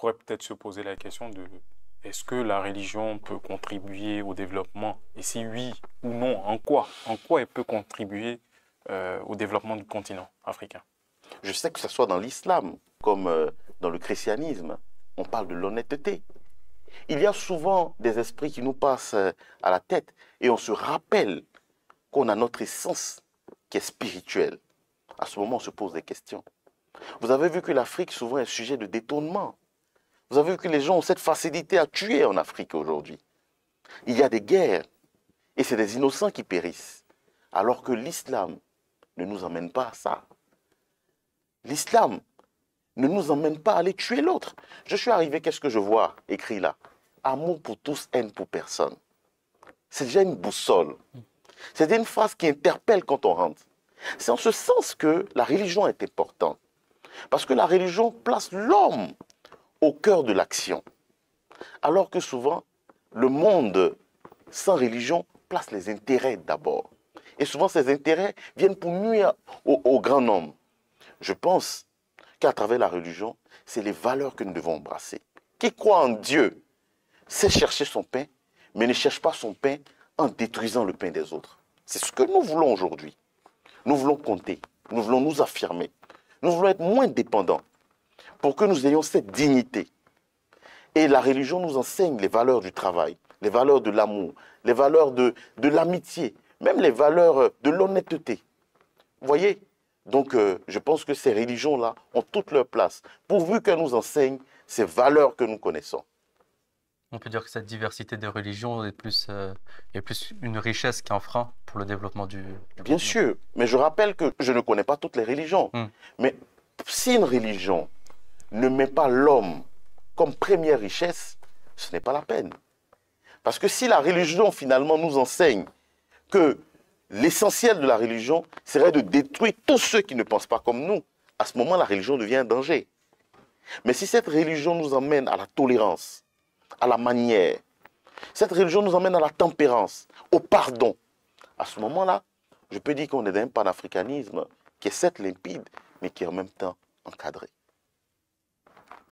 pourrait peut-être se poser la question de est-ce que la religion peut contribuer au développement? Et si oui ou non, en quoi? En quoi elle peut contribuer au développement du continent africain? Je sais que ce soit dans l'islam, comme dans le christianisme, on parle de l'honnêteté. Il y a souvent des esprits qui nous passent à la tête et on se rappelle qu'on a notre essence qui est spirituelle. À ce moment, on se pose des questions. Vous avez vu que l'Afrique souvent est sujet de détournement. Vous avez vu que les gens ont cette facilité à tuer en Afrique aujourd'hui. Il y a des guerres et c'est des innocents qui périssent. Alors que l'islam ne nous emmène pas à ça. L'islam ne nous emmène pas à aller tuer l'autre. Je suis arrivé, qu'est-ce que je vois écrit là? Amour pour tous, haine pour personne. C'est déjà une boussole. C'est une phrase qui interpelle quand on rentre. C'est en ce sens que la religion est importante. Parce que la religion place l'homme au cœur de l'action. Alors que souvent, le monde sans religion place les intérêts d'abord. Et souvent, ces intérêts viennent pour nuire au grand nombre. Je pense qu'à travers la religion, c'est les valeurs que nous devons embrasser. Qui croit en Dieu sait chercher son pain, mais ne cherche pas son pain en détruisant le pain des autres. C'est ce que nous voulons aujourd'hui. Nous voulons compter, nous voulons nous affirmer, nous voulons être moins dépendants pour que nous ayons cette dignité. Et la religion nous enseigne les valeurs du travail, les valeurs de l'amour, les valeurs de l'amitié, même les valeurs de l'honnêteté. Vous voyez? Donc, je pense que ces religions-là ont toute leur place, pourvu qu'elles nous enseignent ces valeurs que nous connaissons. On peut dire que cette diversité de religions est plus une richesse qu'un frein pour le développement du Bien continent. sûr, mais je rappelle que je ne connais pas toutes les religions. Mais si une religion ne met pas l'homme comme première richesse, ce n'est pas la peine. Parce que si la religion finalement nous enseigne que l'essentiel de la religion serait de détruire tous ceux qui ne pensent pas comme nous, à ce moment la religion devient un danger. Mais si cette religion nous emmène à la tolérance, à la manière, cette religion nous emmène à la tempérance, au pardon, à ce moment-là, je peux dire qu'on est dans un panafricanisme qui est certes limpide, mais qui est en même temps encadré.